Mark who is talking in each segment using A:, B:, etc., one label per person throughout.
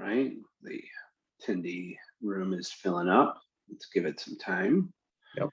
A: right, the attendee room is filling up. Let's give it some time.
B: Yep.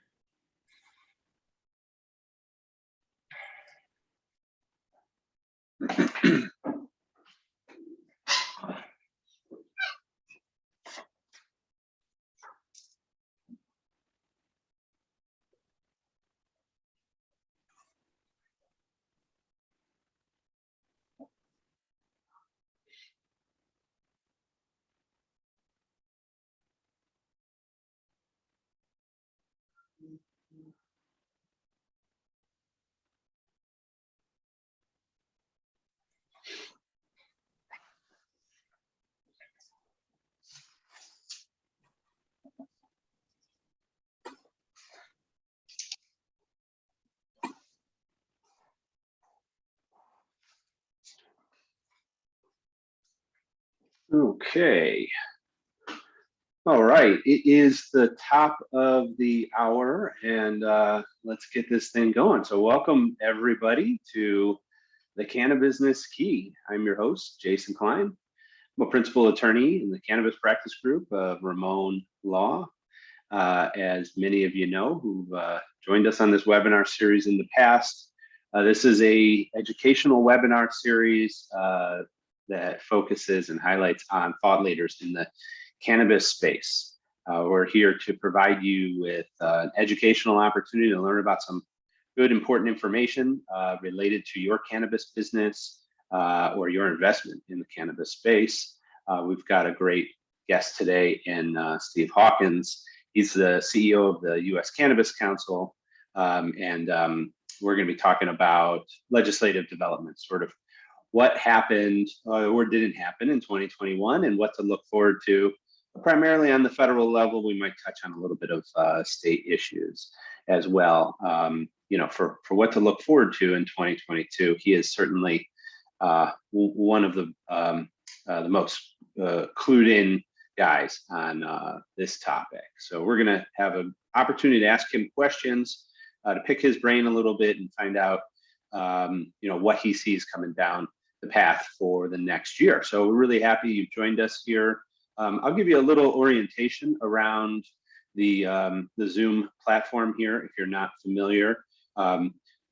A: Okay. All right, it is the top of the hour, and let's get this thing going. So welcome everybody to the Cannabusiness Key. I'm your host, Jason Klein. I'm a principal attorney in the Cannabis Practice Group of Rimon Law. As many of you know who've joined us on this webinar series in the past, this is a educational webinar series that focuses and highlights on thought leaders in the cannabis space. We're here to provide you with an educational opportunity to learn about some good, important information related to your cannabis business or your investment in the cannabis space. We've got a great guest today in Steve Hawkins. He's the CEO of the US Cannabis Council, and we're going to be talking about legislative developments, sort of what happened or didn't happen in 2021 and what to look forward to. Primarily on the federal level, we might touch on a little bit of state issues as well. You know, for what to look forward to in 2022, he is certainly one of the most clued in guys on this topic. So we're going to have an opportunity to ask him questions, to pick his brain a little bit and find out, you know, what he sees coming down the path for the next year. So we're really happy you've joined us here. I'll give you a little orientation around the Zoom platform here, if you're not familiar.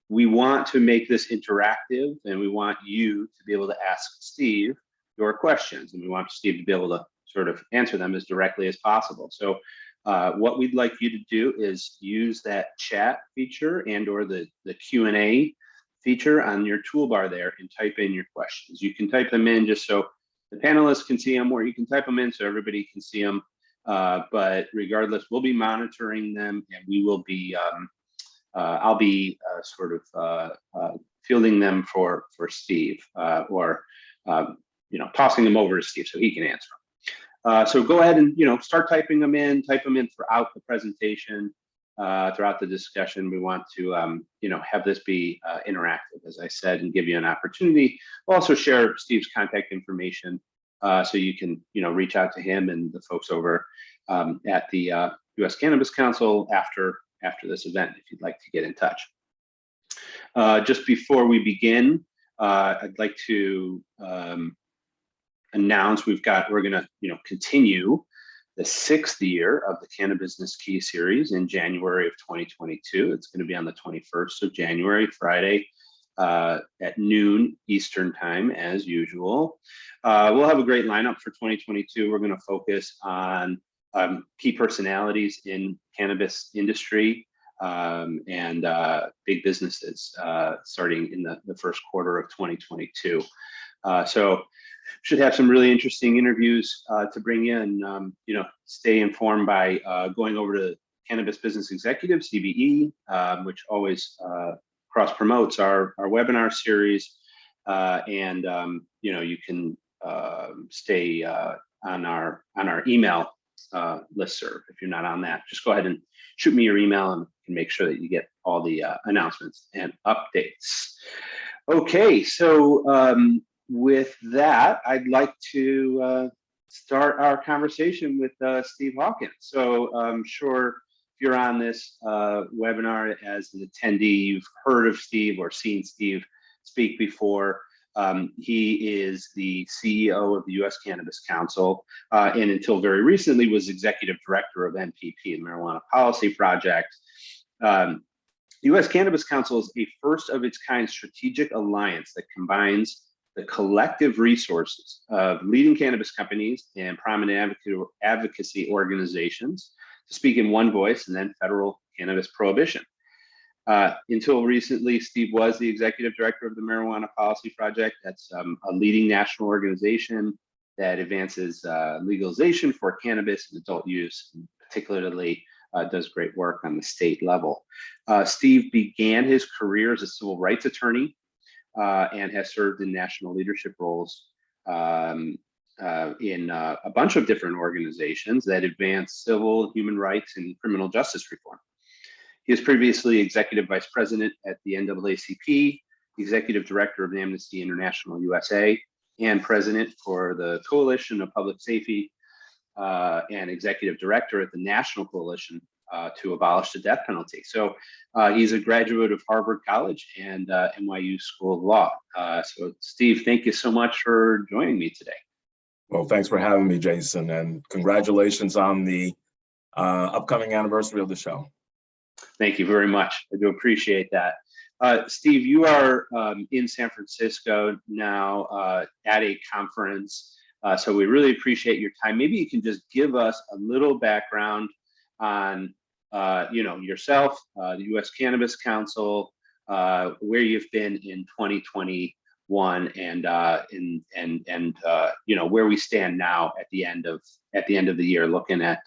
A: We want to make this interactive, and we want you to be able to ask Steve your questions, and we want Steve to be able to sort of answer them as directly as possible. So what we'd like you to do is use that chat feature and or the Q&A feature on your toolbar there and type in your questions. You can type them in just so the panelists can see them, or you can type them in so everybody can see them. But regardless, we'll be monitoring them, and we will be, I'll be sort of fielding them for Steve, or you know, tossing them over to Steve so he can answer them. So go ahead and, you know, start typing them in, type them in throughout the presentation, throughout the discussion. We want to, you know, have this be interactive, as I said, and give you an opportunity. We'll also share Steve's contact information so you can, you know, reach out to him and the folks over at the US Cannabis Council after this event, if you'd like to get in touch. Just before we begin, I'd like to announce we're going to, you know, continue the 6th year of the Cannabusiness Key series in January of 2022. It's going to be on the 21st of January, Friday, at noon Eastern time, as usual. We'll have a great lineup for 2022. We're going to focus on key personalities in cannabis industry and big businesses starting in the first quarter of 2022. So should have some really interesting interviews to bring in. You know, stay informed by going over to Cannabis Business Executive, CBE, which always cross promotes our webinar series. And you know, you can stay on our email listserv. If you're not on that, just go ahead and shoot me your email, and we can make sure that you get all the announcements and updates. Okay, so with that, I'd like to start our conversation with Steve Hawkins. So I'm sure if you're on this webinar as an attendee, you've heard of Steve or seen Steve speak before. He is the CEO of the US Cannabis Council, and until very recently was executive director of MPP, the Marijuana Policy Project. The US Cannabis Council is a first of its kind strategic alliance that combines the collective resources of leading cannabis companies and prominent advocacy organizations to speak in one voice and then federal cannabis prohibition. Until recently, Steve was the executive director of the Marijuana Policy Project. That's a leading national organization that advances legalization for cannabis and adult use, and particularly does great work on the state level. Steve began his career as a civil rights attorney and has served in national leadership roles in a bunch of different organizations that advance civil, human rights, and criminal justice reform. He was previously executive vice president at the NAACP, executive director of Amnesty International USA, and president for the Coalition of Public Safety, and executive director at the National Coalition to Abolish the Death Penalty. So he's a graduate of Harvard College and NYU School of Law. So Steve, thank you so much for joining me today.
B: Well, thanks for having me, Jason, and congratulations on the upcoming anniversary of the show.
A: Thank you very much. I do appreciate that. Steve, you are in San Francisco now at a conference. So we really appreciate your time. Maybe you can just give us a little background on yourself, the US Cannabis Council, where you've been in 2021, and where we stand now at the end of the year, looking at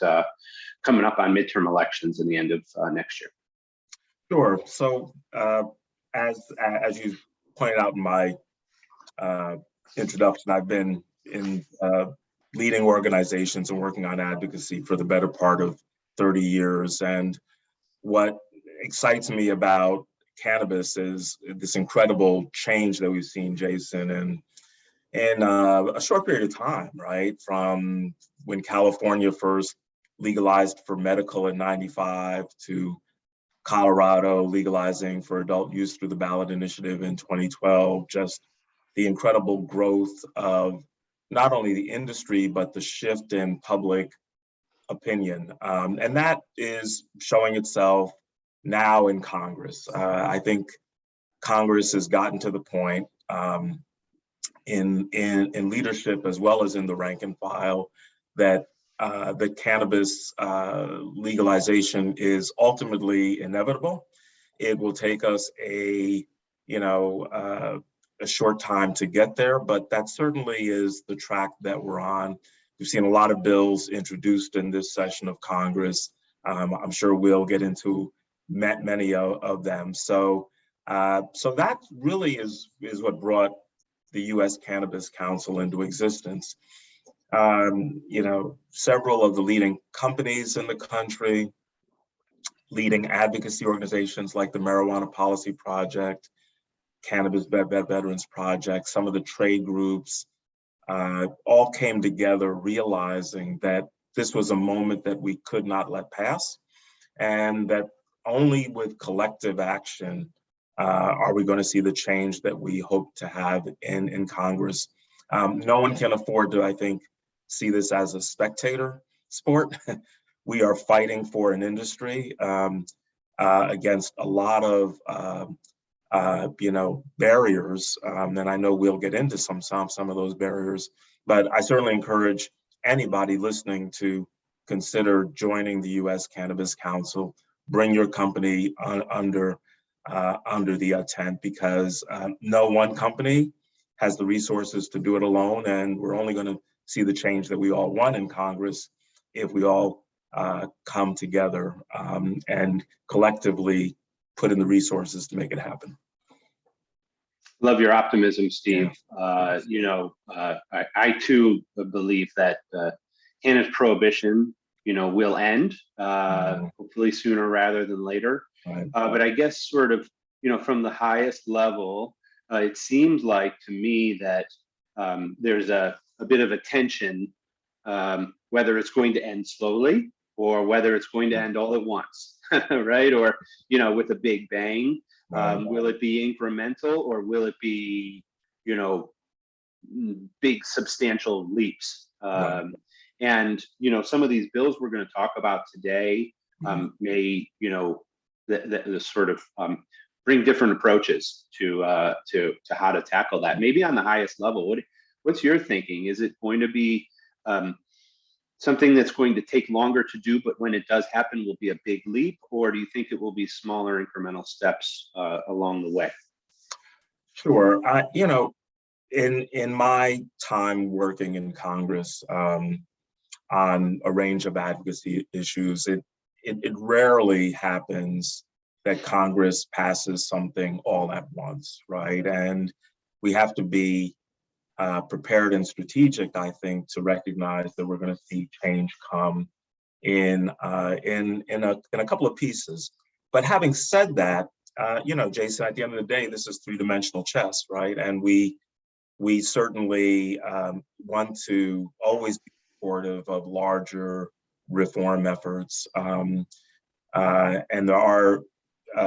A: coming up on midterm elections in the end of next year.
B: Sure. So as you pointed out in my introduction, I've been in leading organizations and working on advocacy for the better part of 30 years. And what excites me about cannabis is this incredible change that we've seen, Jason, in a short period of time, right? From when California first legalized for medical in '95 to Colorado legalizing for adult use through the ballot initiative in 2012, just the incredible growth of not only the industry, but the shift in public opinion. And that is showing itself now in Congress. I think Congress has gotten to the point in leadership as well as in the rank and file that the cannabis legalization is ultimately inevitable. It will take us a short time to get there, but that certainly is the track that we're on. We've seen a lot of bills introduced in this session of Congress. I'm sure we'll get into many of them. So that really is what brought the US Cannabis Council into existence. Several of the leading companies in the country, leading advocacy organizations like the Marijuana Policy Project, Cannabis Veterans Project, some of the trade groups, all came together realizing that this was a moment that we could not let pass, and that only with collective action are we going to see the change that we hope to have in Congress. No one can afford to, I think, see this as a spectator sport. We are fighting for an industry against a lot of barriers, and I know we'll get into some of those barriers, but I certainly encourage anybody listening to consider joining the US Cannabis Council. Bring your company under the tent, because no one company has the resources to do it alone, and we're only going to see the change that we all want in Congress if we all come together and collectively put in the resources to make it happen.
A: Love your optimism, Steve. Yeah. I too believe that cannabis prohibition, will end, hopefully sooner rather than later.
B: Right.
A: But I guess sort of, from the highest level, it seems like to me that there's a bit of a tension, whether it's going to end slowly or whether it's going to end all at once, right? Or, with a big bang. Will it be incremental, or will it be, you know, big substantial leaps. And, you know, some of these bills we're going to talk about today may, you know, the sort of bring different approaches to how to tackle that. Maybe on the highest level, what's your thinking? Is it going to be something that's going to take longer to do, but when it does happen will be a big leap, or do you think it will be smaller incremental steps along the way?
B: Sure. You know, in my time working in Congress on a range of advocacy issues, it rarely happens that Congress passes something all at once, right? And we have to be prepared and strategic, I think, to recognize that we're going to see change come in a couple of pieces. But having said that, you know, Jason, at the end of the day, this is three-dimensional chess, right? And we certainly want to always be supportive of larger reform efforts, and there are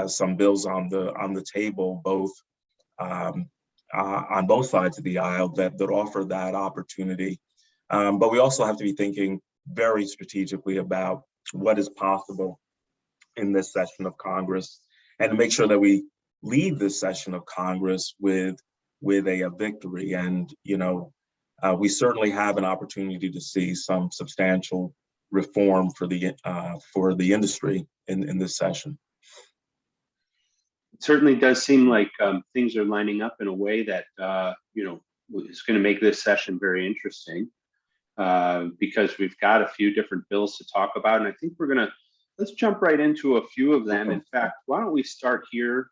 B: some bills on the table, both on both sides of the aisle that offer that opportunity. But we also have to be thinking very strategically about what is possible in this session of Congress, and to make sure that we leave this session of Congress with a victory. And, you know, we certainly have an opportunity to see some substantial reform for the industry in this session.
A: It certainly does seem like things are lining up in a way that you know, is going to make this session very interesting, because we've got a few different bills to talk about, and I think let's jump right into a few of them. In fact, why don't we start here?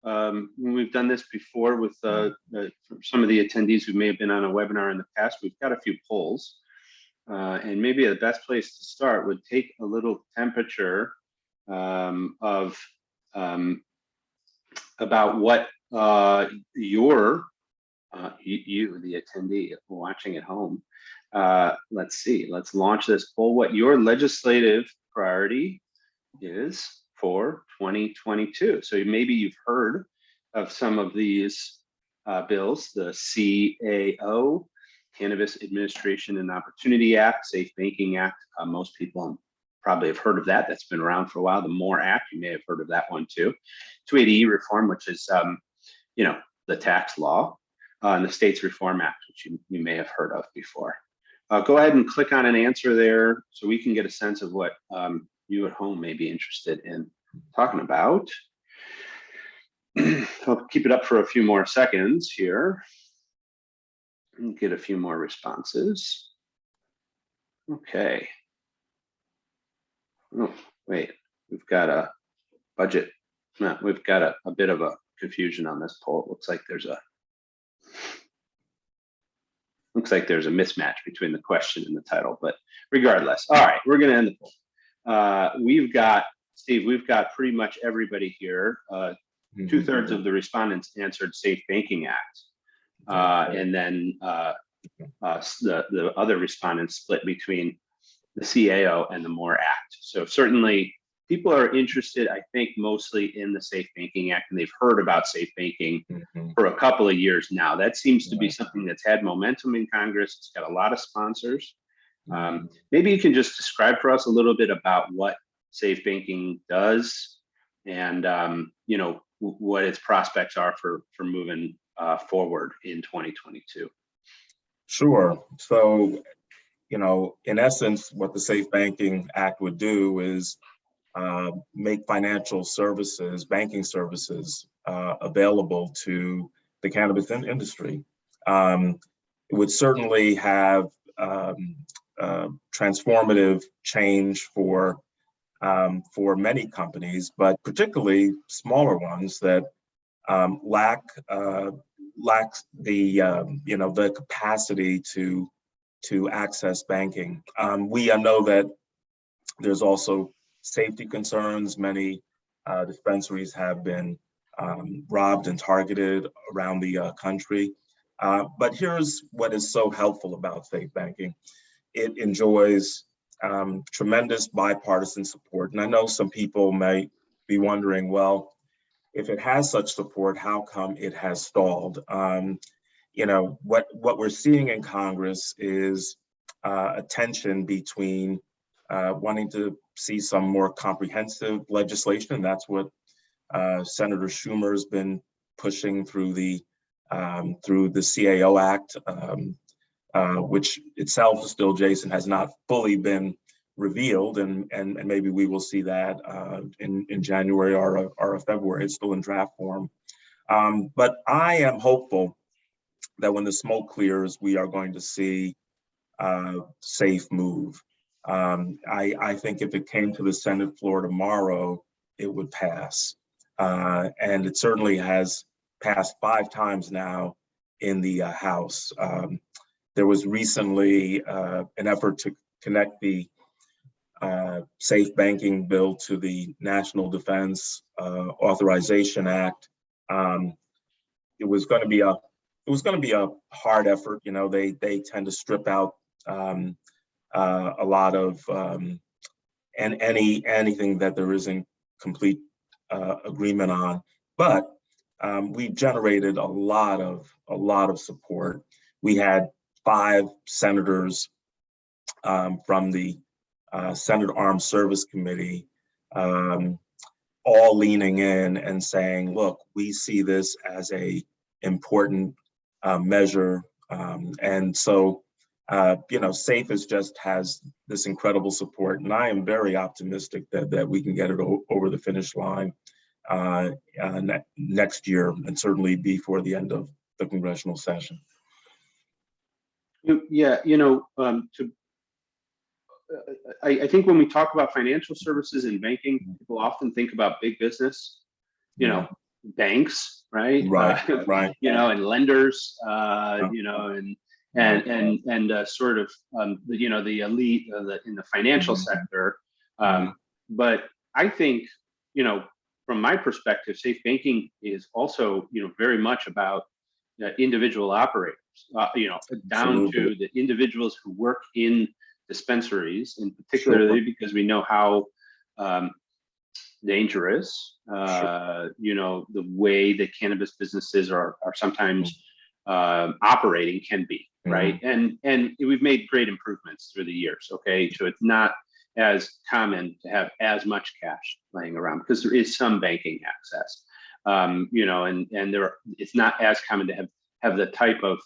A: When we've done this before with some of the attendees who may have been on a webinar in the past, we've got a few polls, and maybe the best place to start would take a little temperature of about what you, the attendee watching at home, let's see, let's launch this poll. What your legislative priority is for 2022. So maybe you've heard of some of these bills: the CAO, Cannabis Administration and Opportunity Act, Safe Banking Act. Most people probably have heard of that. That's been around for a while. The MORE Act, you may have heard of that one too. 280E reform, which is you know, the tax law, and the States Reform Act, which you may have heard of before. Go ahead and click on an answer there so we can get a sense of what you at home may be interested in talking about. I'll keep it up for a few more seconds here and get a few more responses. Okay. Oh, wait, we've got a budget. No, we've got a bit of a confusion on this poll. It looks like there's a mismatch between the question and the title, but regardless. All right, we're going to end the poll. We've got, Steve, we've got pretty much everybody here. 2/3 of the respondents answered Safe Banking Act. And then the other respondents split between the CAO and the MORE Act. So certainly people are interested, I think, mostly in the Safe Banking Act, and they've heard about safe banking for a couple of years now. That seems to be something that's had momentum in Congress. It's got a lot of sponsors. Maybe you can just describe for us a little bit about what safe banking does, and you know, what its prospects are for moving forward in 2022.
B: Sure. So, you know, in essence, what the Safe Banking Act would do is make financial services, banking services, available to the cannabis industry. It would certainly have transformative change for many companies, but particularly smaller ones that lack the you know, the capacity to access banking. We know that there's also safety concerns. Many dispensaries have been robbed and targeted around the country. But here's what is so helpful about safe banking. It enjoys tremendous bipartisan support. And I know some people may be wondering, well, if it has such support, how come it has stalled? what we're seeing in Congress is a tension between wanting to see some more comprehensive legislation. That's what Senator Schumer's been pushing through the CAO Act, which itself still, Jason, has not fully been revealed, and maybe we will see that in January or February. It's still in draft form. But I am hopeful that when the smoke clears, we are going to see SAFE move. I think if it came to the Senate floor tomorrow, it would pass. And it certainly has passed 5 times now in the House. There was recently an effort to connect the safe banking bill to the National Defense Authorization Act. It was going to be a hard effort. They tend to strip out a lot of anything that there isn't complete agreement on, but we generated a lot of support. We had 5 senators from the Senate Armed Service Committee all leaning in and saying, look, we see this as a important measure. And so, SAFE has this incredible support, and I am very optimistic that we can get it over the finish line next year, and certainly before the end of the congressional session.
A: Yeah, I think when we talk about financial services and banking, people often think about big business, banks, right?
B: Right.
A: And lenders, and sort of, the elite in the financial sector. But I think, from my perspective, safe banking is also, very much about individual operators, down to the individuals who work in dispensaries, in particularly because we know how dangerous, the way that cannabis businesses are sometimes operating can be, right? And we've made great improvements through the years. Okay, so it's not as common to have as much cash laying around because there is some banking access, and it's not as common to have the type of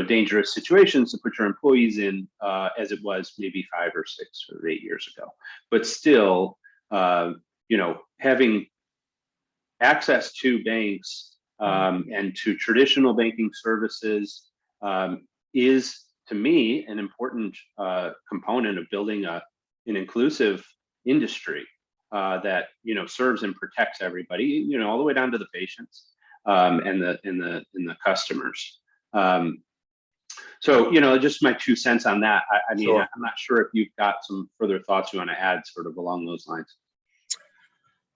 A: dangerous situations to put your employees in as it was maybe 5 or 6 or 8 years ago. But still, having access to banks and to traditional banking services is, to me, an important component of building an inclusive industry that serves and protects everybody, all the way down to the patients and the customers. So, just my 2 cents on that. I mean, sure. I'm not sure if you've got some further thoughts you want to add sort of along those lines.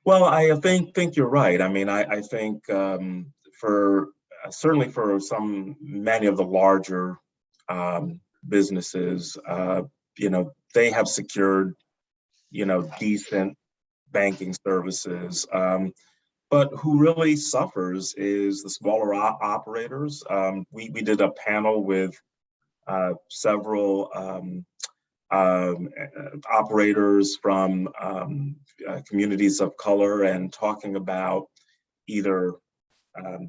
B: Well, I think you're right. I mean, I think certainly for many of the larger businesses, they have secured, decent banking services. But who really suffers is the smaller operators. We did a panel with several operators from communities of color, and talking about either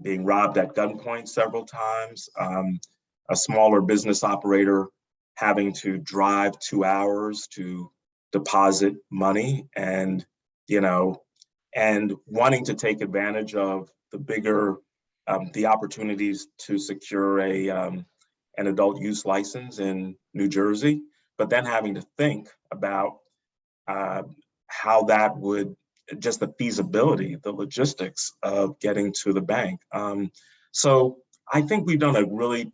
B: being robbed at gunpoint several times, a smaller business operator having to drive 2 hours to deposit money, and wanting to take advantage of the bigger, the opportunities to secure an adult use license in New Jersey, but then having to think about how that would, just the feasibility, the logistics of getting to the bank. So I think we've done a really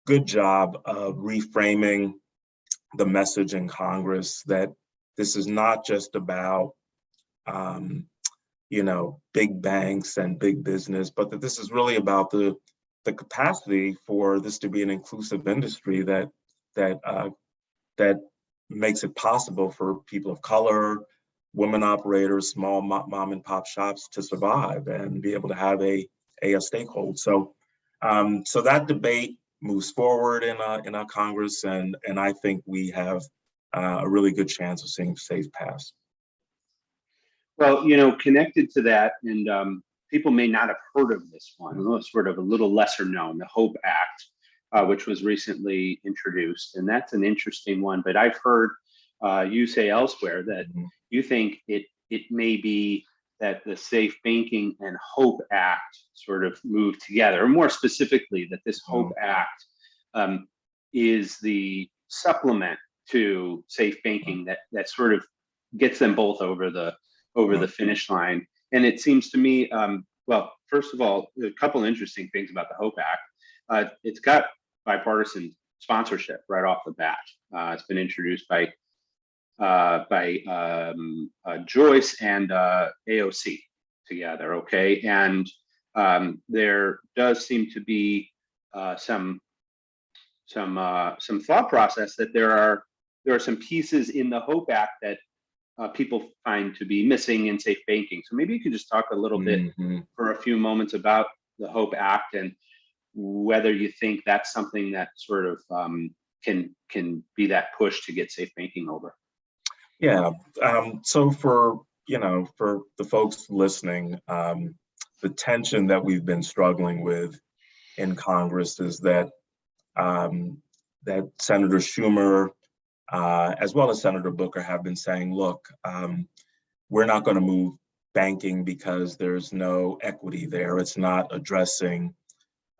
B: good job of reframing the message in Congress that this is not just about big banks and big business, but that this is really about the capacity for this to be an inclusive industry that makes it possible for people of color, women operators, small mom and pop shops to survive and be able to have a stakehold. So So that debate moves forward in our Congress, and I think we have a really good chance of seeing SAFE pass.
A: Well, connected to that, and people may not have heard of this one, sort of a little lesser known, the HOPE Act, which was recently introduced. And that's an interesting one. But I've heard you say elsewhere that you think it may be that the Safe Banking and HOPE Act sort of move together, or more specifically, that this HOPE Act is the supplement to Safe Banking that sort of gets them both over the finish line. And it seems to me, well, first of all, a couple interesting things about the HOPE Act. It's got bipartisan sponsorship right off the bat. It's been introduced by Joyce and AOC together, okay? And there does seem to be some thought process that there are some pieces in the HOPE Act that people find to be missing in Safe Banking. So maybe you could just talk a little bit for a few moments about the HOPE Act and whether you think that's something that sort of can be that push to get Safe Banking over.
B: Yeah. So for the folks listening, the tension that we've been struggling with in Congress is that that Senator Schumer, as well as Senator Booker, have been saying, look, we're not going to move banking because there's no equity there. It's not addressing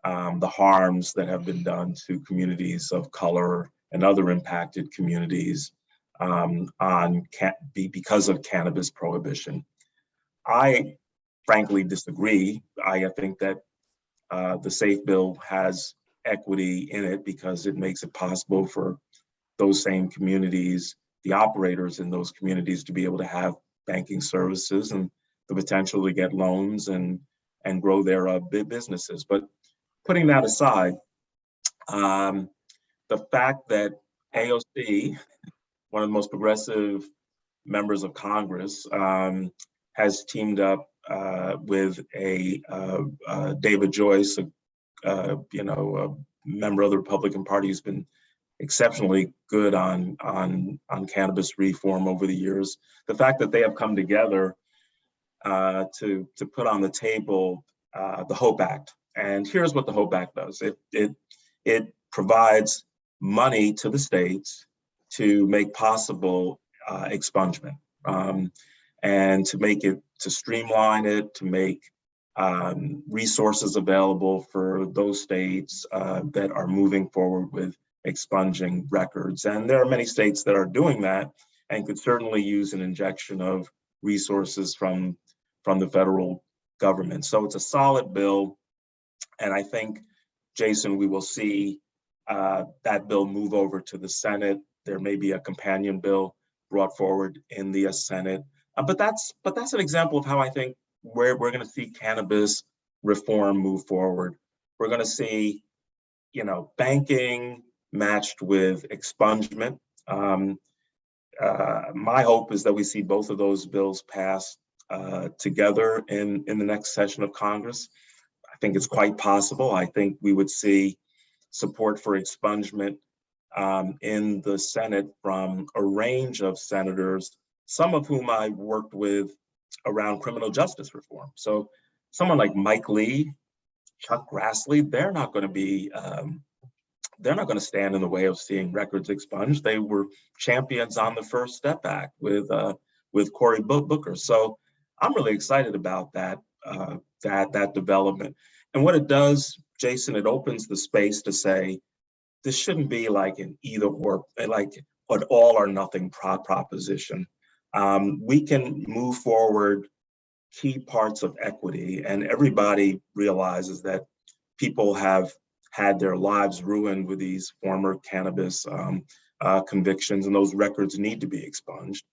B: the harms that have been done to communities of color and other impacted communities because of cannabis prohibition. I frankly disagree. I think that the SAFE bill has equity in it because it makes it possible for those same communities, the operators in those communities, to be able to have banking services and the potential to get loans and grow their businesses. But putting that aside, the fact that AOC, one of the most progressive members of Congress, has teamed up with David Joyce, a member of the Republican Party who's been exceptionally good on cannabis reform over the years. The fact that they have come together to put on the table the HOPE Act. And here's what the HOPE Act does. It provides money to the states to make possible expungement, and to streamline it, to make resources available for those states that are moving forward with expunging records. And there are many states that are doing that and could certainly use an injection of resources from the federal government. So it's a solid bill. And I think, Jason, we will see that bill move over to the Senate. There may be a companion bill brought forward in the Senate. But that's an example of how I think we're going to see cannabis reform move forward. We're going to see, banking matched with expungement. My hope is that we see both of those bills passed together in the next session of Congress. I think it's quite possible. I think we would see support for expungement in the Senate from a range of senators, some of whom I worked with around criminal justice reform. So someone like Mike Lee, Chuck Grassley, they're not going to stand in the way of seeing records expunged. They were champions on the First Step Act with Cory Booker. So I'm really excited about that development. And what it does, Jason, it opens the space to say, this shouldn't be like an either or, like an all or nothing proposition. We can move forward key parts of equity, and everybody realizes that people have had their lives ruined with these former cannabis convictions, and those records need to be expunged.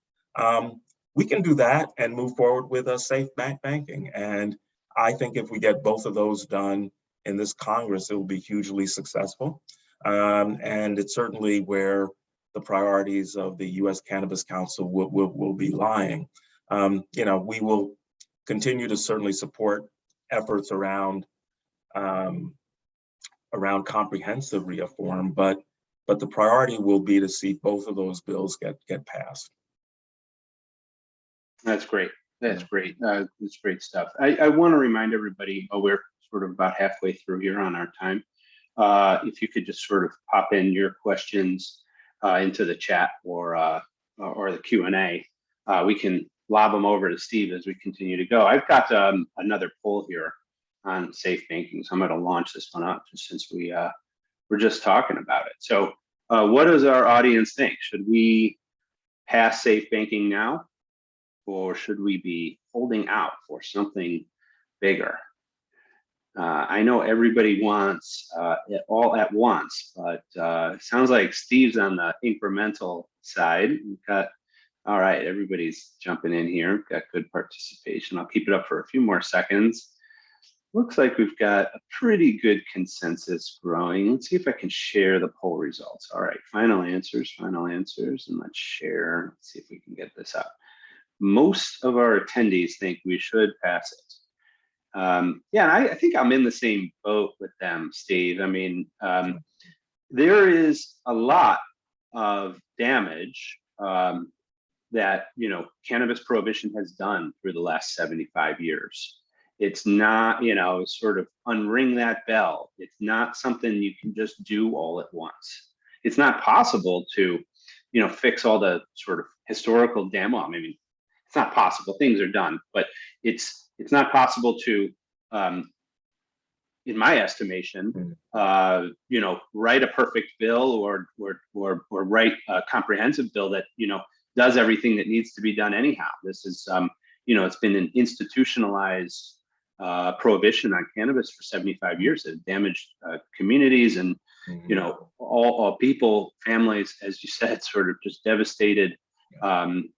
B: We can do that and move forward with a safe banking. And I think if we get both of those done in this Congress, it will be hugely successful. And it's certainly where the priorities of the US Cannabis Council will be lying. We will continue to certainly support efforts around around comprehensive reform, but the priority will be to see both of those bills get passed.
A: That's great. That's great. It's great stuff. I want to remind everybody, we're sort of about halfway through here on our time. If you could just sort of pop in your questions into the chat or the Q&A, we can lob them over to Steve as we continue to go. I've got another poll here on safe banking, so I'm going to launch this one up just since we're just talking about it. So what does our audience think? Should we pass safe banking now, or should we be holding out for something bigger? I know everybody wants it all at once, but it sounds like Steve's on the incremental side. We've got, all right, everybody's jumping in here. We've got good participation. I'll keep it up for a few more seconds. Looks like we've got a pretty good consensus growing. Let's see if I can share the poll results. All right, final answers, and let's share. Let's see if we can get this up. Most of our attendees think we should pass it. Yeah, I think I'm in the same boat with them, Steve. I mean, there is a lot of damage that, you know, cannabis prohibition has done through the last 75 years. It's not, you know, sort of unring that bell. It's not something you can just do all at once. It's not possible to, you know, fix all the sort of historical damage. I mean, it's not possible. Things are done, but it's not possible to, in my estimation, you know, write a perfect bill or write a comprehensive bill that, you know, does everything that needs to be done anyhow. This is, you know, it's been an institutionalized prohibition on cannabis for 75 years that damaged communities and, you know, all people, families, as you said, sort of just devastated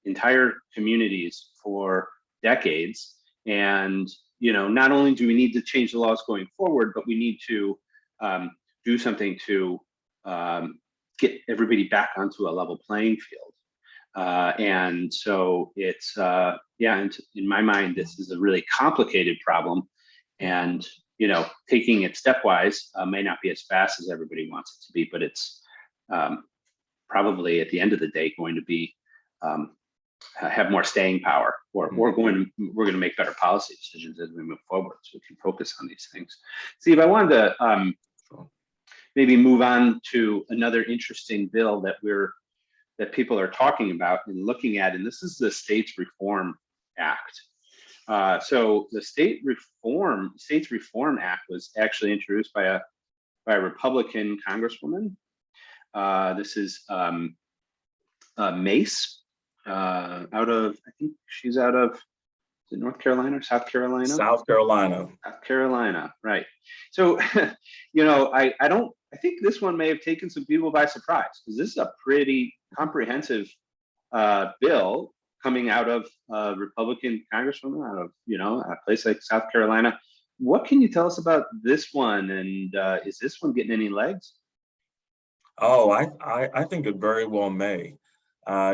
A: entire communities for decades. And, you know, not only do we need to change the laws going forward, but we need to do something to get everybody back onto a level playing field. And so it's, yeah, and in my mind, this is a really complicated problem. And, you know, taking it stepwise may not be as fast as everybody wants it to be, but it's probably at the end of the day going to be have more staying power, or we're going to make better policy decisions as we move forward, so we can focus on these things. Steve, I wanted to maybe move on to another interesting bill that people are talking about and looking at, and this is the States Reform Act. So the States Reform Act was actually introduced by a Republican Congresswoman. This is Mace. Out of, I think she's out of, is it North Carolina or South Carolina?
B: South Carolina.
A: South Carolina, right. So, you know, I think this one may have taken some people by surprise, because this is a pretty comprehensive bill coming out of a Republican Congresswoman out of, you know, a place like South Carolina. What can you tell us about this one? And is this one getting any legs?
B: Oh, I think it very well may.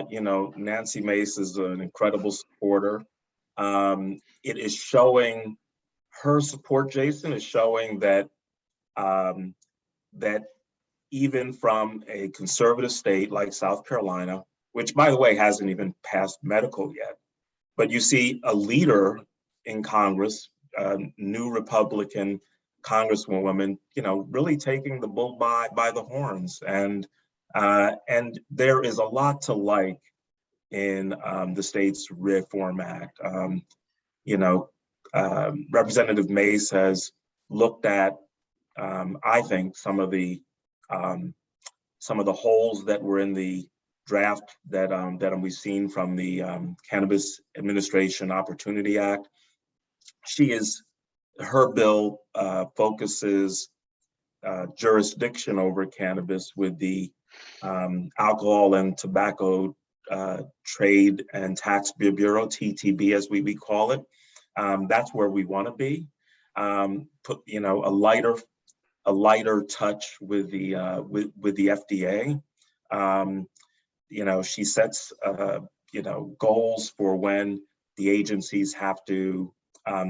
B: You know, Nancy Mace is an incredible supporter. It is showing, her support, Jason, is showing that that even from a conservative state like South Carolina, which by the way hasn't even passed medical yet, but you see a leader in Congress, new Republican Congresswoman, you know, really taking the bull by the horns. And there is a lot to like in the States Reform Act. You know, Representative Mace has looked at, I think, some of the holes that were in the draft that we've seen from the Cannabis Administration Opportunity Act. Her bill focuses jurisdiction over cannabis with the Alcohol and Tobacco Trade and Tax Bureau, TTB as we call it. That's where we want to be. Put, you know, a lighter touch with the FDA. You know, she sets you know, goals for when the agencies have to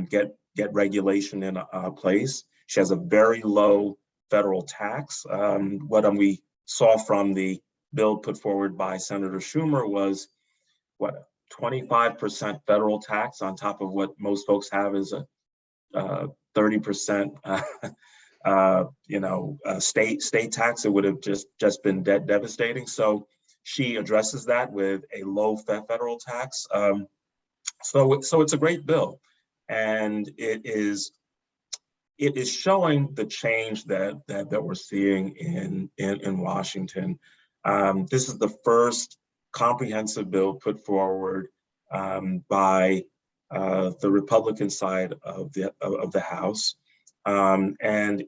B: get regulation in place. She has a very low federal tax. What we saw from the bill put forward by Senator Schumer was what, 25% federal tax on top of what most folks have is a 30% state tax. It would have just been devastating. So she addresses that with a low federal tax. So it's a great bill, and it is showing the change that we're seeing in Washington. This is the first comprehensive bill put forward by the Republican side of the House, and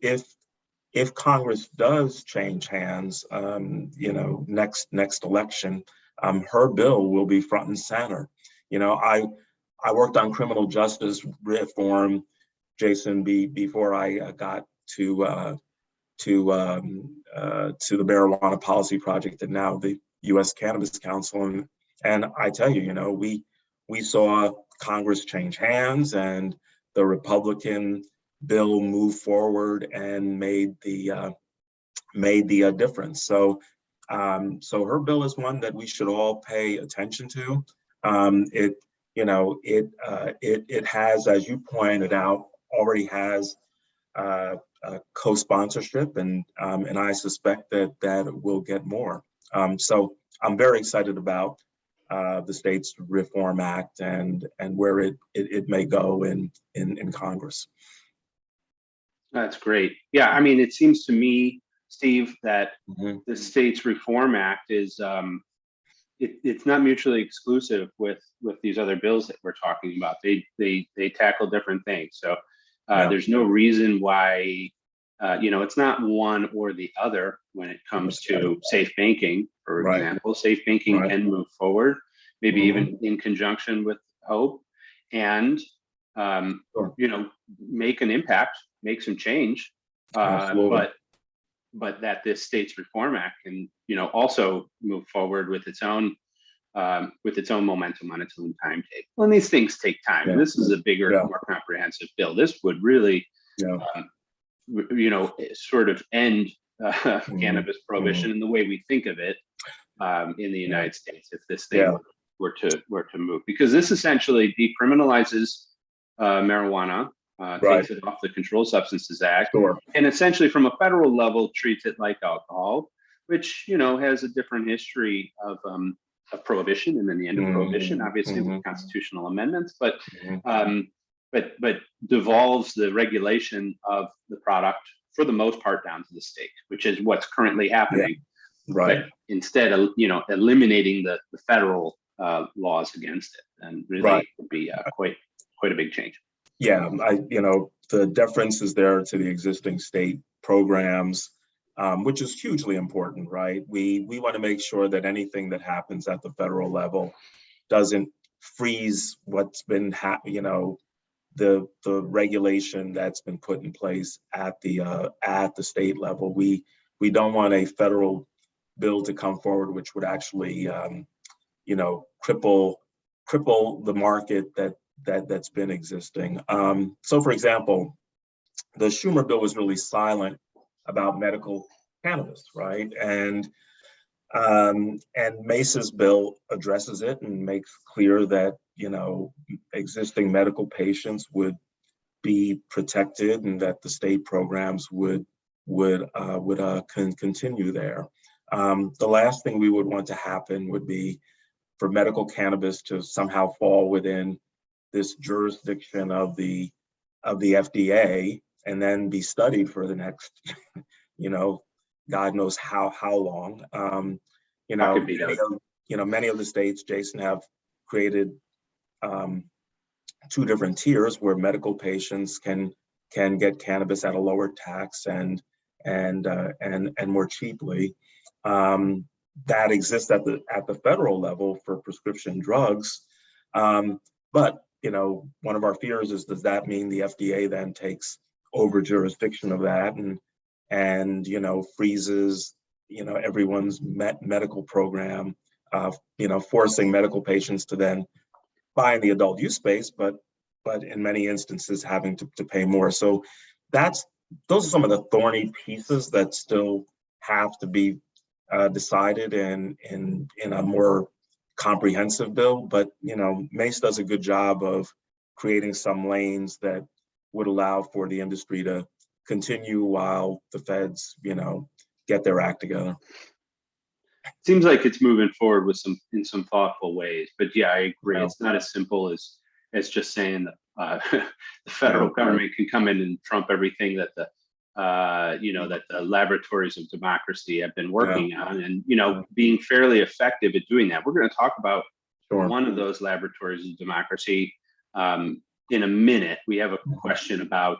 B: if Congress does change hands, next election, her bill will be front and center. I worked on criminal justice reform, Jason, before I got to the Marijuana Policy Project and now the US Cannabis Council, and I tell you, we saw Congress change hands, and the Republican bill move forward and made the difference. So her bill is one that we should all pay attention to. It has, as you pointed out, already has co-sponsorship, and I suspect that it will get more. So I'm very excited about the States Reform Act and where it may go in Congress.
A: That's great. Yeah, I mean, it seems to me, Steve, that the States Reform Act is it's not mutually exclusive with these other bills that we're talking about. They tackle different things. So there's no reason why it's not one or the other when it comes to safe banking, for example. Safe banking can move forward, maybe even in conjunction with HOPE, and make an impact, make some change, but that this States Reform Act can also move forward with its own momentum on its own timetable. And these things take time. And this is a bigger, more comprehensive bill. This would really sort of end cannabis prohibition in the way we think of it in the United States, if this thing were to move, because this essentially decriminalizes marijuana, takes it off the Controlled Substances Act, and essentially from a federal level treats it like alcohol, which has a different history of prohibition and then the end of prohibition, obviously with constitutional amendments, but devolves the regulation of the product for the most part down to the state, which is what's currently happening. But instead of eliminating the federal laws against it, and really would be quite a big change.
B: Yeah, the deference is there to the existing state programs, which is hugely important, right? We want to make sure that anything that happens at the federal level doesn't freeze what's been the regulation that's been put in place at the state level. We don't want a federal bill to come forward which would actually cripple the market that's been existing. So for example, the Schumer bill was really silent about medical cannabis, right? And Mesa's bill addresses it and makes clear that existing medical patients would be protected and that the state programs would continue there. The last thing we would want to happen would be for medical cannabis to somehow fall within this jurisdiction of the FDA and then be studied for the next, God knows how long. Many of the states, Jason, have created 2 different tiers where medical patients can get cannabis at a lower tax and more cheaply. That exists at the federal level for prescription drugs, but one of our fears is, does that mean the FDA then takes over jurisdiction of that and freezes everyone's medical program, forcing medical patients to then buy in the adult use space, but in many instances having to pay more. So that's those are some of the thorny pieces that still have to be decided in a more comprehensive bill. But Mace does a good job of creating some lanes that would allow for the industry to continue while the feds, get their act together.
A: Seems like it's moving forward with in some thoughtful ways. But yeah, I agree.
B: Yeah.
A: It's not as simple as just saying that the federal government can come in and trump everything that that the laboratories of democracy have been working on, and being fairly effective at doing that. We're going to talk about one of those laboratories of democracy in a minute. We have a question about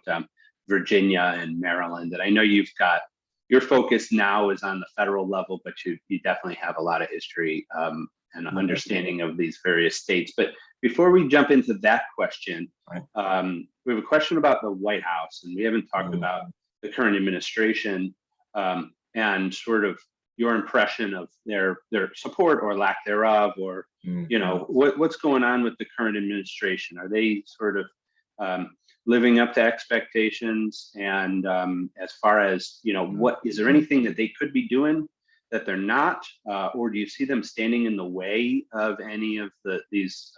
A: Virginia and Maryland, and I know you've got your focus now is on the federal level, but you definitely have a lot of history and understanding of these various states. But before we jump into that question, we have a question about the White House, and we haven't talked about the current administration and sort of your impression of their support or lack thereof, or what's going on with the current administration. Are they sort of living up to expectations? And as far as what is there anything that they could be doing that they're not, or do you see them standing in the way of any of these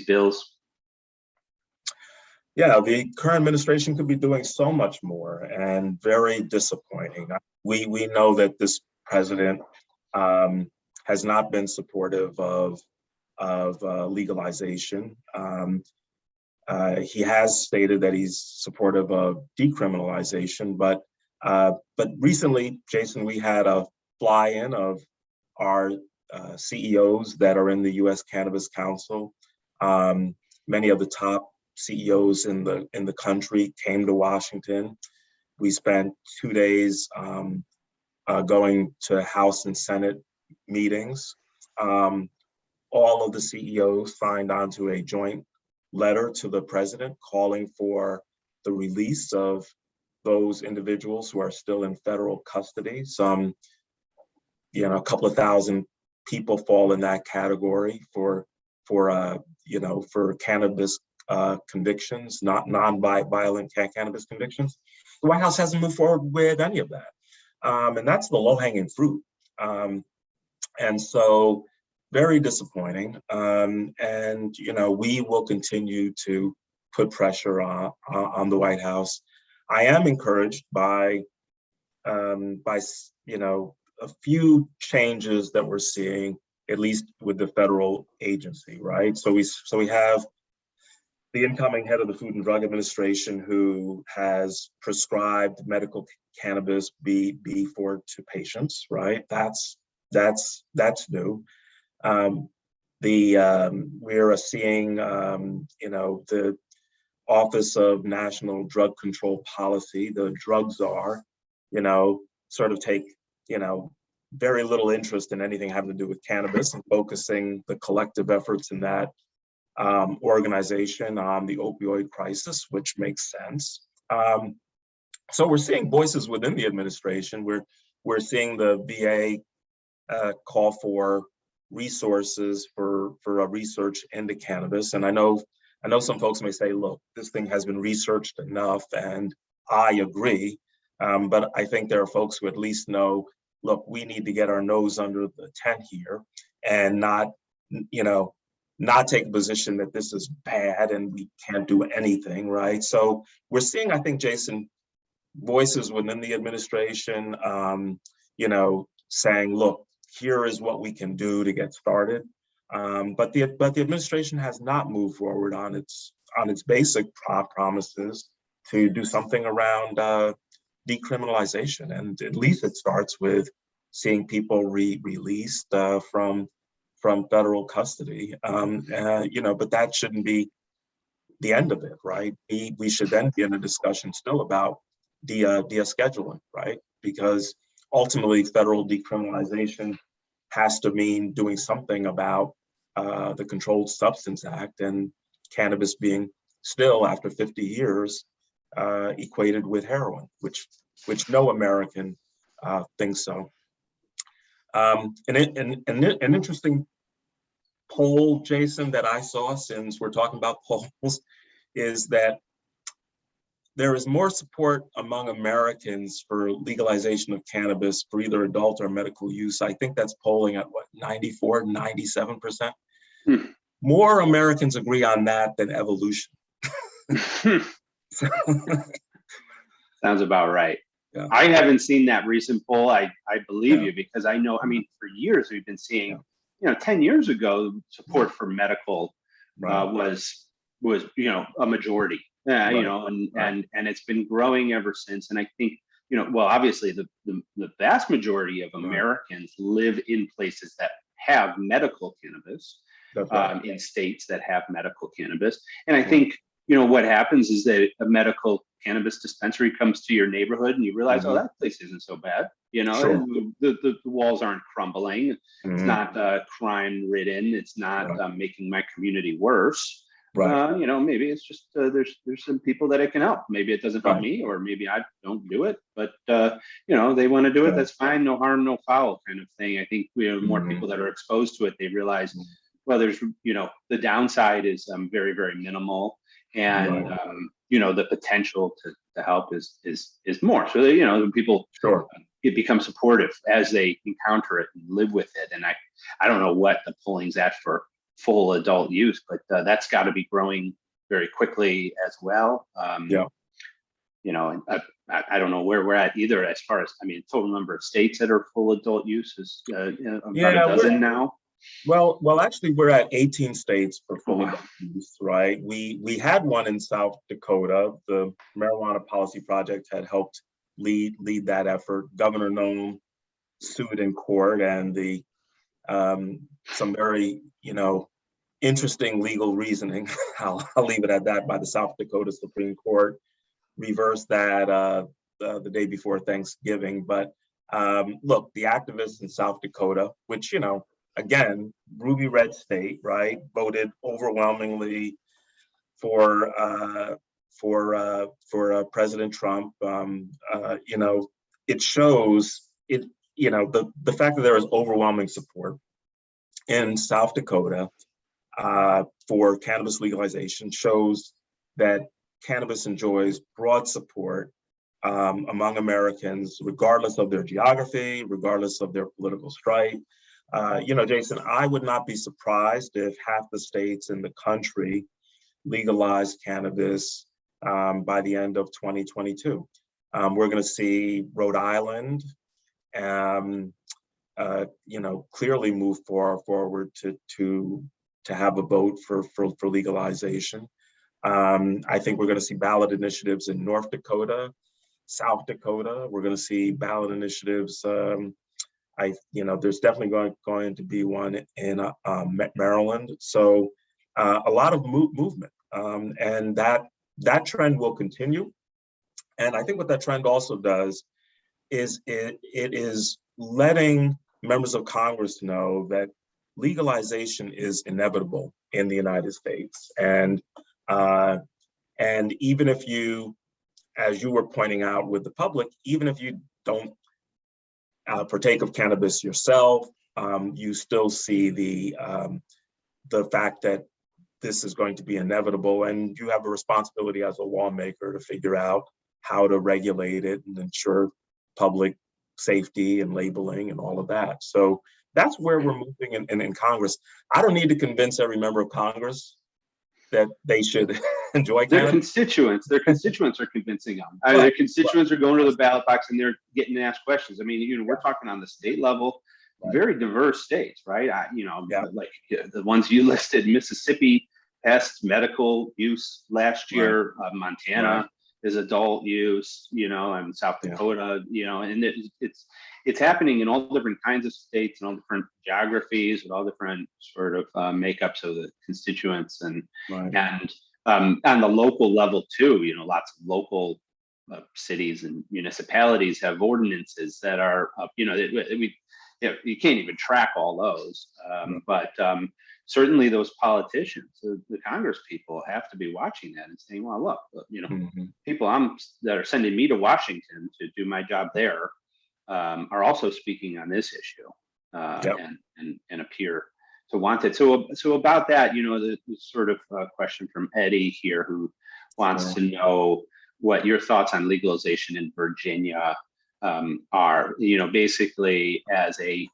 A: bills?
B: Yeah, the current administration could be doing so much more, and very disappointing. We know that this president has not been supportive of legalization. He has stated that he's supportive of decriminalization, but recently, Jason, we had a fly-in of our CEOs that are in the US Cannabis Council. Many of the top CEOs in the country came to Washington. We spent 2 days going to House and Senate meetings. All of the CEOs signed onto a joint letter to the president calling for the release of those individuals who are still in federal custody. Some, a couple of thousand people fall in that category for cannabis convictions, not non-violent cannabis convictions. The White House hasn't moved forward with any of that. And that's the low-hanging fruit. And so very disappointing. And we will continue to put pressure on the White House. I am encouraged by a few changes that we're seeing, at least with the federal agency, right? So we have the incoming head of the Food and Drug Administration who has prescribed medical cannabis to patients, right? That's new. We're seeing the Office of National Drug Control Policy, the drug czar, sort of take very little interest in anything having to do with cannabis, and focusing the collective efforts in that organization on the opioid crisis, which makes sense. So we're seeing voices within the administration. We're seeing the VA call for resources for a research into cannabis. And I know some folks may say, look, this thing has been researched enough, and I agree. But I think there are folks who at least know, look, we need to get our nose under the tent here and not take a position that this is bad and we can't do anything, right? So we're seeing, I think, Jason, voices within the administration, saying, look, here is what we can do to get started. But the administration has not moved forward on its basic promises to do something around decriminalization. And at least it starts with seeing people released from federal custody. But that shouldn't be the end of it, right? We should then be in a discussion still about de-scheduling, right? Because ultimately, federal decriminalization has to mean doing something about the Controlled Substance Act, and cannabis being still, after 50 years, equated with heroin, which no American thinks so. An interesting poll, Jason, that I saw, since we're talking about polls, is that there is more support among Americans for legalization of cannabis for either adult or medical use. I think that's polling at what, 94, 97%.
A: Hmm.
B: More Americans agree on that than evolution.
A: Sounds about right.
B: Yeah.
A: I haven't seen that recent poll. I believe
B: Yeah.
A: you, because I know, I mean, for years we've been seeing, 10 years ago, support for medical was a majority. And it's been growing ever since. And I think, well, obviously the vast majority of Americans live in places that have medical cannabis, in states that have medical cannabis. And I think, what happens is that a medical cannabis dispensary comes to your neighborhood and you realize, oh, that place isn't so bad.
B: Sure.
A: The walls aren't crumbling. It's not crime ridden. It's not making my community worse. Maybe it's just there's some people that it can help. Maybe it doesn't help me, or maybe I don't do it, but they want to do it. That's fine. No harm, no foul kind of thing. I think more people that are exposed to it, they realize, well, there's the downside is very, very minimal, and the potential to help is more. So people it becomes supportive as they encounter it and live with it. And I don't know what the polling's at for full adult use, but that's got to be growing very quickly as well. And I don't know where we're at either, as far as, total number of states that are full adult use is about a dozen now.
B: Well, actually, we're at 18 states for full adult use, right? We had one in South Dakota. The Marijuana Policy Project had helped lead that effort. Governor Nome sued in court, and the some very interesting legal reasoning, I'll leave it at that, by the South Dakota Supreme Court reversed that the day before Thanksgiving. But look, the activists in South Dakota, which again, ruby red state, right, voted overwhelmingly for President Trump. It shows it. The fact that there is overwhelming support in South Dakota for cannabis legalization shows that cannabis enjoys broad support among Americans, regardless of their geography, regardless of their political stripe. Jason, I would not be surprised if half the states in the country legalized cannabis by the end of 2022. We're going to see Rhode Island, clearly move forward to have a vote for legalization. I think we're going to see ballot initiatives in North Dakota, South Dakota. We're going to see ballot initiatives. There's definitely going to be one in Maryland. So a lot of movement, and that trend will continue. And I think what that trend also does is it is letting members of Congress know that legalization is inevitable in the United States. And even if you, as you were pointing out with the public, even if you don't partake of cannabis yourself, you still see the fact that this is going to be inevitable, and you have a responsibility as a lawmaker to figure out how to regulate it and ensure public safety and labeling and all of that. So that's where we're moving in Congress. I don't need to convince every member of Congress that they should enjoy cannabis.
A: Their constituents are convincing them. Their constituents are going to the ballot box and they're getting asked questions. We're talking on the state level, very diverse states, right? Like the ones you listed, Mississippi passed medical use last year, Montana is adult use, and South Dakota, and it's happening in all different kinds of states and all different geographies and all different sort of makeups of the constituents, and on the local level too. Lots of local cities and municipalities have ordinances that are you can't even track all those, but certainly those politicians, the Congress people, have to be watching that and saying, well, look, people that are sending me to Washington to do my job there are also speaking on this issue and appear to want it. So about that, the sort of question from Eddie here, who wants to know what your thoughts on legalization in Virginia are. Basically as a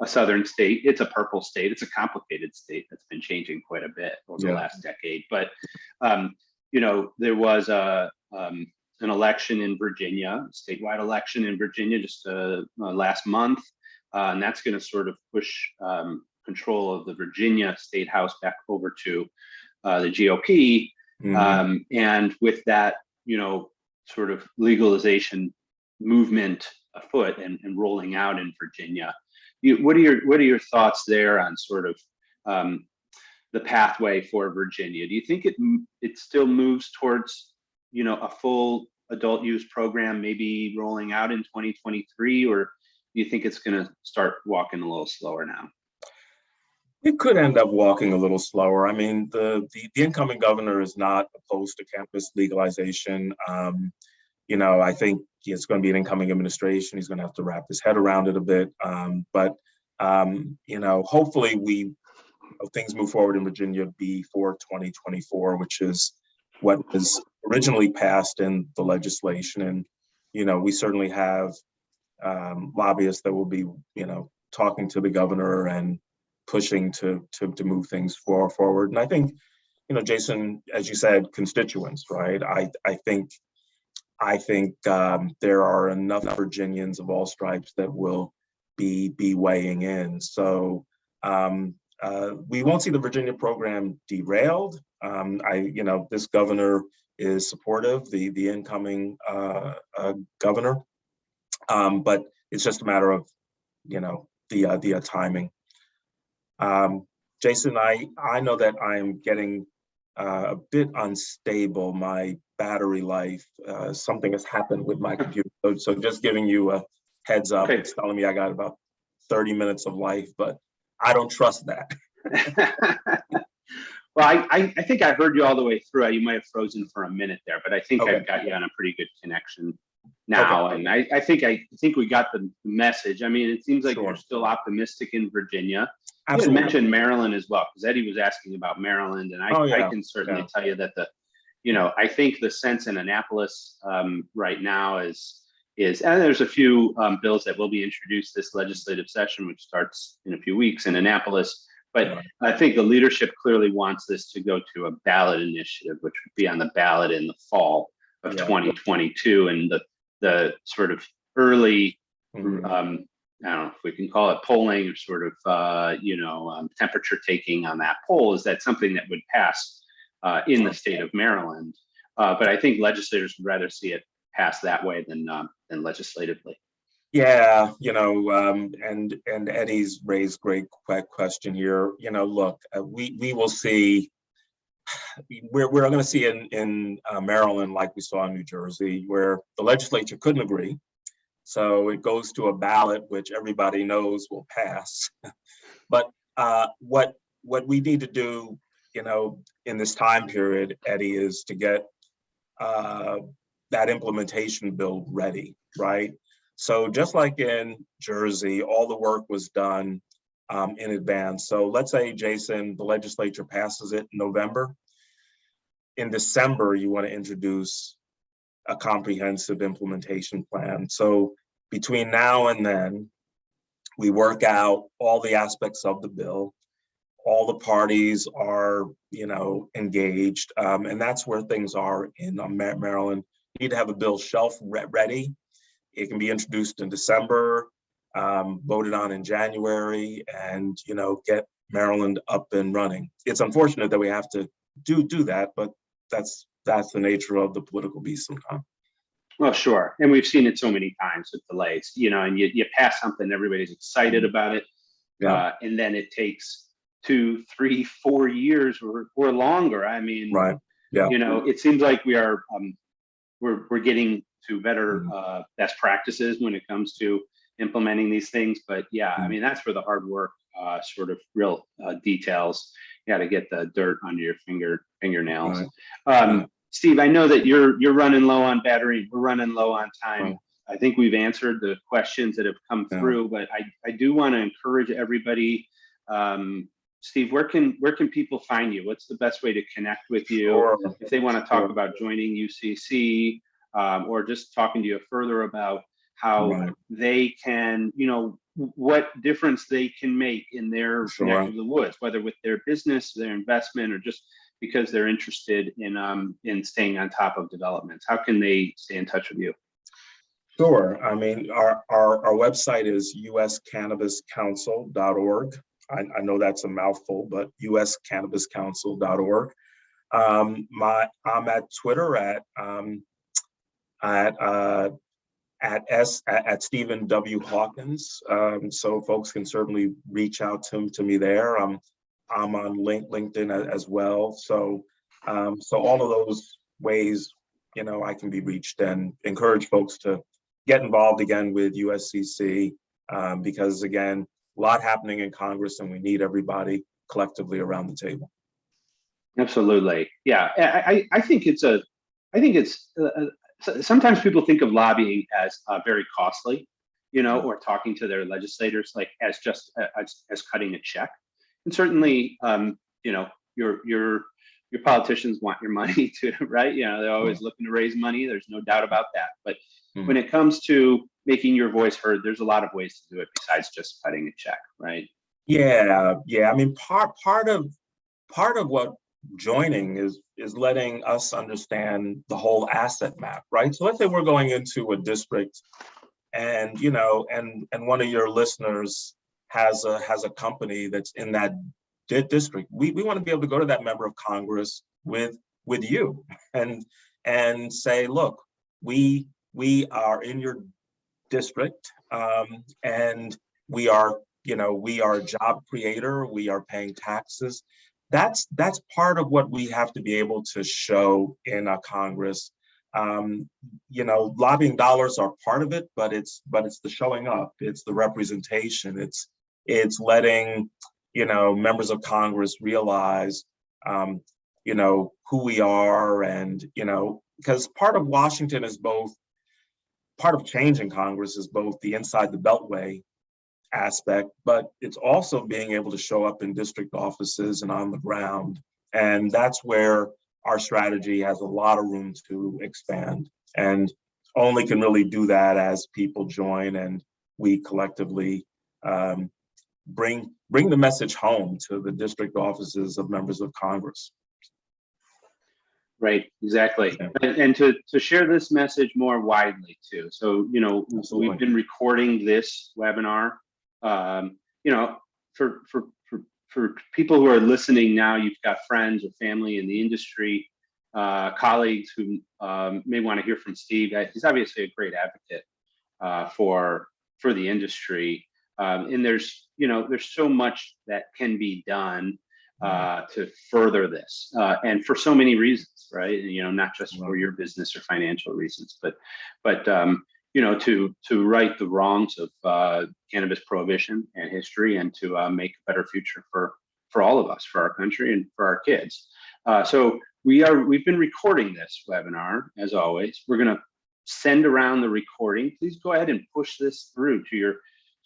A: southern state, it's a purple state. It's a complicated state that's been changing quite a bit over the last decade. But there was an election in Virginia, statewide election in Virginia, just last month, and that's going to sort of push control of the Virginia State House back over to the GOP. And with that, sort of legalization movement afoot and rolling out in Virginia, what are your thoughts there on sort of the pathway for Virginia? Do you think it still moves towards a full adult use program, maybe rolling out in 2023, or do you think it's going to start walking a little slower now?
B: It could end up walking a little slower. I mean, the incoming governor is not opposed to cannabis legalization. I think it's going to be an incoming administration. He's going to have to wrap his head around it a bit. But hopefully things move forward in Virginia before 2024, which is what was originally passed in the legislation. And, we certainly have lobbyists that will be, talking to the governor and pushing to move things forward. And I think, Jason, as you said, constituents, right? I think there are enough Virginians of all stripes that will be weighing in. So we won't see the Virginia program derailed. This governor is supportive, the incoming governor, but it's just a matter of the timing. Jason, I know that I'm getting a bit unstable. My battery life, something has happened with my computer. So just giving you a heads up. Okay. It's telling me I got about 30 minutes of life, but I don't trust that.
A: Well, I think I heard you all the way through. You might have frozen for a minute there, but I think
B: Okay.
A: I've got you on a pretty good connection now. Okay. And I think we got the message. I mean, it seems like You're still optimistic in Virginia.
B: Absolutely.
A: You mentioned Maryland as well, because Eddie was asking about Maryland, and I can certainly tell you that I think the sense in Annapolis right now is, and there's a few bills that will be introduced this legislative session, which starts in a few weeks in Annapolis. But I think the leadership clearly wants this to go to a ballot initiative, which would be on the ballot in the fall of 2022. And the sort of early, I don't know if we can call it polling or sort of, temperature taking on that poll is that something that would pass in the state of Maryland. But I think legislators would rather see it pass that way than legislatively.
B: Yeah, and Eddie's raised great question here. Look, we will see. We're going to see in Maryland, like we saw in New Jersey, where the legislature couldn't agree, so it goes to a ballot, which everybody knows will pass. But what we need to do, in this time period, Eddie, is to get that implementation bill ready, right? So just like in Jersey, all the work was done in advance. So let's say, Jason, the legislature passes it in November. In December, you want to introduce a comprehensive implementation plan. So between now and then, we work out all the aspects of the bill. All the parties are, engaged, and that's where things are in Maryland. You need to have a bill shelf ready. It can be introduced in December, voted on in January, and get Maryland up and running. It's unfortunate that we have to do that, but that's the nature of the political beast sometimes.
A: Well, sure, and we've seen it so many times with delays. And you pass something, everybody's excited about it, and then it takes 2, 3, 4 years or longer. I mean,
B: right? Yeah.
A: It seems like we're getting to better best practices when it comes to implementing these things. But I mean, that's where the hard work, sort of real details. You got to get the dirt under your fingernails. Right. Steve, I know that you're running low on battery. We're running low on time. Right. I think we've answered the questions that have come through, but I do want to encourage everybody Steve, where can people find you? What's the best way to connect with you
B: Sure.
A: if they want to talk
B: Sure.
A: about joining UCC, or just talking to you further about how
B: Right.
A: they can, what difference they can make in their neck
B: Sure.
A: of the woods, whether with their business, their investment, or just because they're interested in staying on top of developments? How can they stay in touch with you?
B: Sure. I mean, our website is uscannabiscouncil.org. I know that's a mouthful, but uscannabiscouncil.org. I'm at Twitter at Steven W. Hawkins. So folks can certainly reach out to me there. I'm on LinkedIn as well. So all of those ways, I can be reached, and encourage folks to get involved again with USCC, because again, a lot happening in Congress, and we need everybody collectively around the table.
A: Absolutely. Yeah. I think sometimes people think of lobbying as very costly, or talking to their legislators like as just as cutting a check. And certainly, your politicians want your money too, right? They're always looking to raise money. There's no doubt about that. But when it comes to making your voice heard, there's a lot of ways to do it besides just cutting a check, right?
B: Yeah. I mean, part of what joining is letting us understand the whole asset map, right? So let's say we're going into a district, and and one of your listeners has a company that's in that district. We want to be able to go to that member of Congress with you and say, look, we are in your district, and we are a job creator, we are paying taxes. That's part of what we have to be able to show in a Congress. Lobbying dollars are part of it, but it's the showing up, it's the representation, it's letting members of Congress realize who we are, and because part of Washington is both part of change in Congress is both the inside the beltway aspect, but it's also being able to show up in district offices and on the ground. And that's where our strategy has a lot of room to expand, and only can really do that as people join and we collectively bring the message home to the district offices of members of Congress.
A: Right, exactly.
B: Yeah.
A: And to share this message more widely too. So,
B: Absolutely.
A: we've been recording this webinar. For people who are listening now, you've got friends or family in the industry, colleagues who may want to hear from Steve. He's obviously a great advocate for the industry. And there's so much that can be done to further this, and for so many reasons, right? Not just for your business or financial reasons, but to right the wrongs of cannabis prohibition and history, and to make a better future for all of us, for our country, and for our kids. So we've been recording this webinar. As always, we're going to send around the recording. Please go ahead and push this through to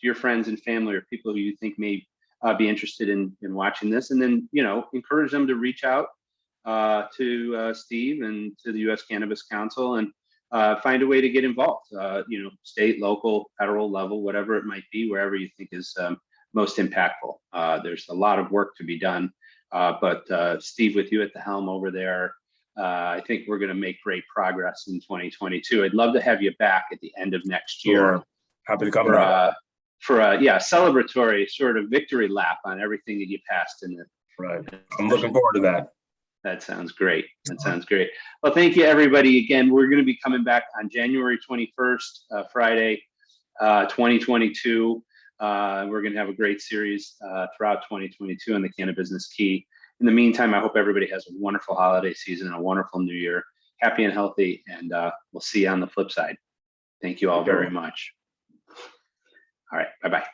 A: your friends and family, or people who you think may be interested in watching this, and then encourage them to reach out to Steve and to the US Cannabis Council, and find a way to get involved. State, local, federal level, whatever it might be, wherever you think is most impactful. There's a lot of work to be done, but Steve, with you at the helm over there, I think we're going to make great progress in 2022. I'd love to have you back at the end of next year.
B: Sure. Happy to come back.
A: For a celebratory sort of victory lap on everything that you passed in the.
B: Right. I'm looking forward to that.
A: That sounds great. That sounds great. Well, thank you, everybody. Again, we're going to be coming back on January 21st, Friday, 2022. We're going to have a great series throughout 2022 on the Cannabusiness Key. In the meantime, I hope everybody has a wonderful holiday season and a wonderful new year. Happy and healthy, and we'll see you on the flip side. Thank you all very much. All right. Bye-bye.